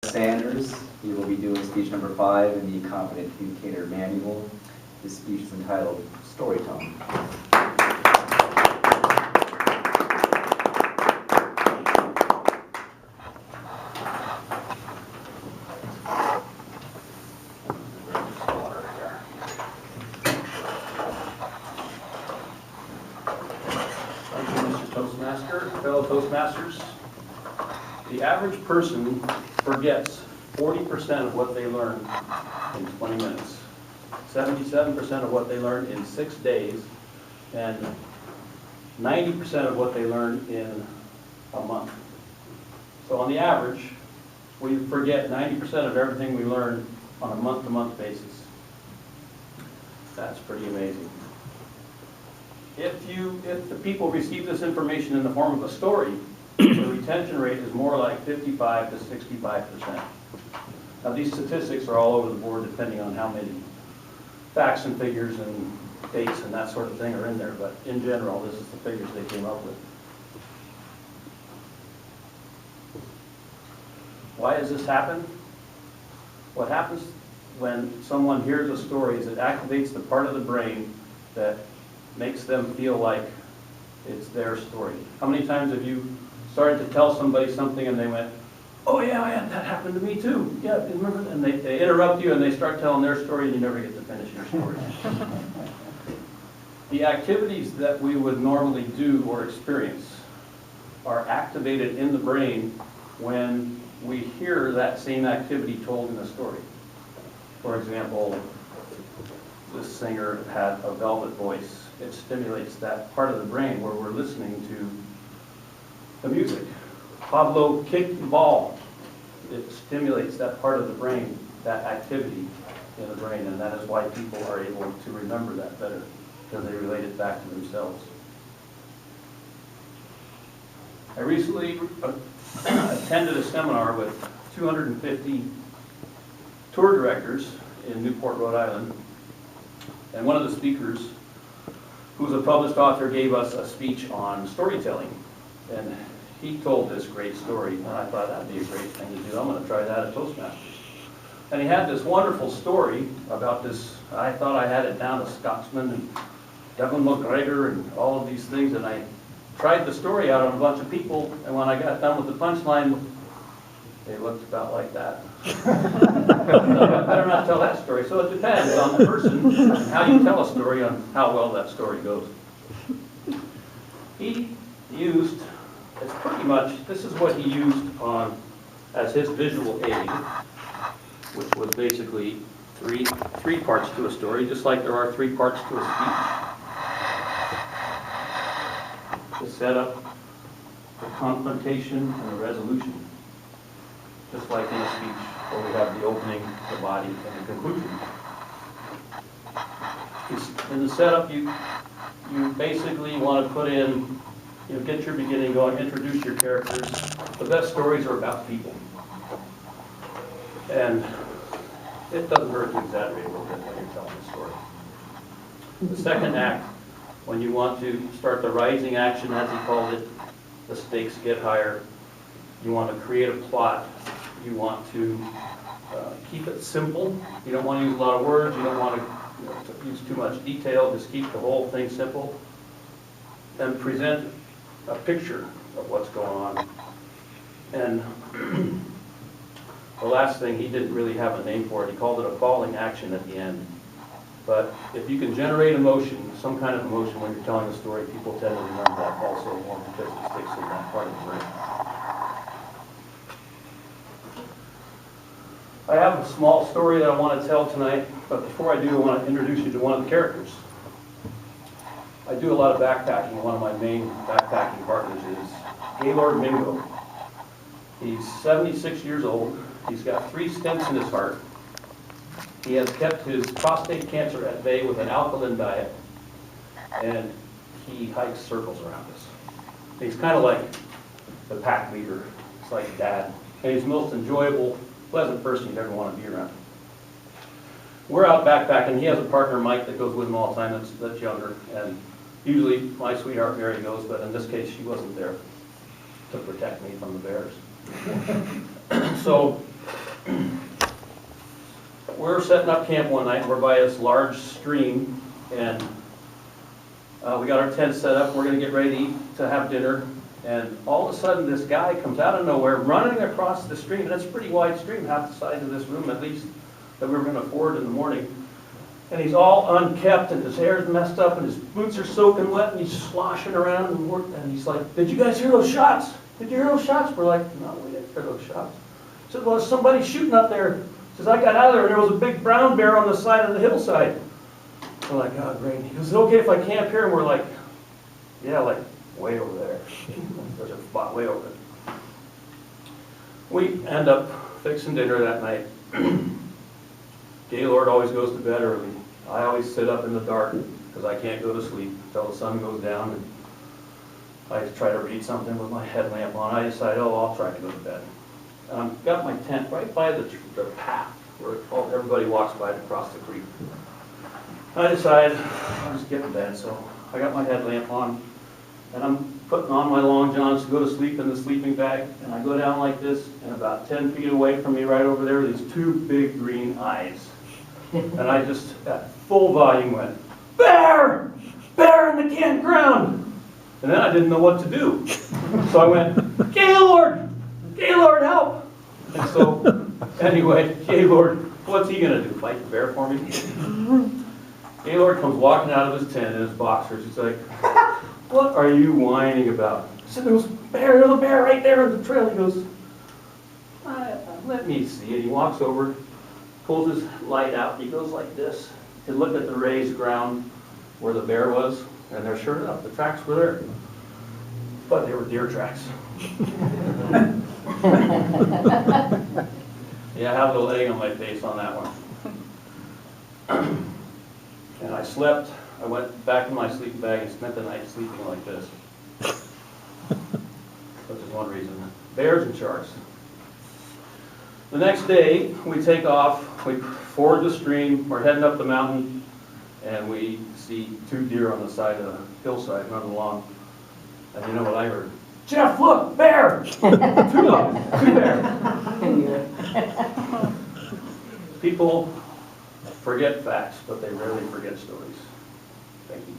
Sanders. He will be doing speech number 5 in the Confident Communicator Manual. This speech is entitled Storytelling. Thank you, Mr. Toastmaster. Fellow Toastmasters, the average person forgets 40% of what they learn in 20 minutes, 77% of what they learn in 6 days, and 90% of what they learn in a month. So on the average, we forget 90% of everything we learn on a month-to-month basis. That's pretty amazing. If the people receive this information in the form of a story, the retention rate is more like 55 to 65%. Now these statistics are all over the board depending on how many facts and figures and dates and that sort of thing are in there, but in general, this is the figures they came up with. Why does this happen? What happens when someone hears a story is it activates the part of the brain that makes them feel like it's their story. How many times have you started to tell somebody something and they went, oh yeah, that happened to me too. Yeah, remember that? And they interrupt you and they start telling their story and you never get to finish your story. The activities that we would normally do or experience are activated in the brain when we hear that same activity told in a story. For example, this singer had a velvet voice. It stimulates that part of the brain where we're listening to the music. Pablo kicked the ball. It stimulates that part of the brain, that activity in the brain, and that is why people are able to remember that better, because they relate it back to themselves. I recently attended a seminar with 250 tour directors in Newport, Rhode Island, and one of the speakers, who's a published author, gave us a speech on storytelling. And he told this great story, and I thought that'd be a great thing to do. I'm going to try that at Toastmasters. And he had this wonderful story about this. I thought I had it down to Scotsman and Devin McGregor and all of these things, and I tried the story out on a bunch of people, and when I got done with the punchline, they looked about like that. I better not tell that story. So it depends on the person and how you tell a story on how well that story goes. He used, it's pretty much, this is what he used on as his visual aid, which was basically three parts to a story, just like there are 3 parts to a speech. The setup, the confrontation, and the resolution. Just like in a speech where we have the opening, the body, and the conclusion. In the setup, you basically want to put in, get your beginning going, introduce your characters. The best stories are about people. And it doesn't hurt to exaggerate a little bit when you're telling a story. The second act, when you want to start the rising action, as he called it, the stakes get higher. You want to create a plot. You want to keep it simple. You don't want to use a lot of words. You don't want to use too much detail. Just keep the whole thing simple. And present a picture of what's going on. And the last thing, he didn't really have a name for it. He called it a falling action at the end. But if you can generate emotion, some kind of emotion when you're telling a story, people tend to remember that also more because it sticks in that part of the brain. I have a small story that I want to tell tonight, but before I do, I want to introduce you to one of the characters. I do a lot of backpacking. One of my main backpacking partners is Gaylord Mingo. He's 76 years old. He's got 3 stents in his heart. He has kept his prostate cancer at bay with an alkaline diet, and he hikes circles around us. He's kind of like the pack leader. It's like Dad. And he's the most enjoyable, pleasant person you'd ever want to be around. We're out backpacking. He has a partner, Mike, that goes with him all the time that's younger. And usually my sweetheart Mary goes, but in this case she wasn't there to protect me from the bears. So We're setting up camp one night, we're by this large stream, and we got our tent set up, we're gonna get ready to have dinner, and all of a sudden, this guy comes out of nowhere, running across the stream, and it's a pretty wide stream, half the size of this room at least, that we were gonna ford in the morning. And he's all unkept, and his hair's messed up, and his boots are soaking wet, and he's sloshing around, and he's like, "Did you guys hear those shots? Did you hear those shots?" We're like, "No, we didn't hear those shots." He said, "Well, somebody's shooting up there." He says, "I got out of there, and there was a big brown bear on the side of the hillside." We're like, "Oh, great." He goes, "Is it okay if I camp here?" And we're like, "Yeah, like way over there." There's a spot way over there. We end up fixing dinner that night. Gaylord always goes to bed early. I always sit up in the dark because I can't go to sleep until the sun goes down. And I try to read something with my headlamp on. I decide, oh, I'll try to go to bed. And I've got my tent right by the path where everybody walks by to cross the creek. I decide I'll just get to bed. So I got my headlamp on, and I'm putting on my long johns to go to sleep in the sleeping bag. And I go down like this, and about 10 feet away from me, right over there, are these two big green eyes. And I just, at full volume, went, "Bear! Bear in the campground!" And then I didn't know what to do. So I went, "Gaylord! Gaylord, help!" And so, anyway, Gaylord, what's he going to do, fight the bear for me? Gaylord comes walking out of his tent in his boxers. He's like, "What are you whining about?" I said, there's a bear right there on the trail." He goes, "Let me see." And he walks over, pulls his light out, and he goes like this to look at the raised ground where the bear was, and there, sure enough, the tracks were there. But they were deer tracks. Yeah, I have a little egg on my face on that one. And I slept. I went back in my sleeping bag and spent the night sleeping like this. Which is one reason. Bears and sharks. The next day, we take off, we ford the stream, we're heading up the mountain, and we see two deer on the side of the hillside running along. And you know what I heard? "Jeff, look, bear!" Two of them, two bears. People forget facts, but they rarely forget stories. Thank you.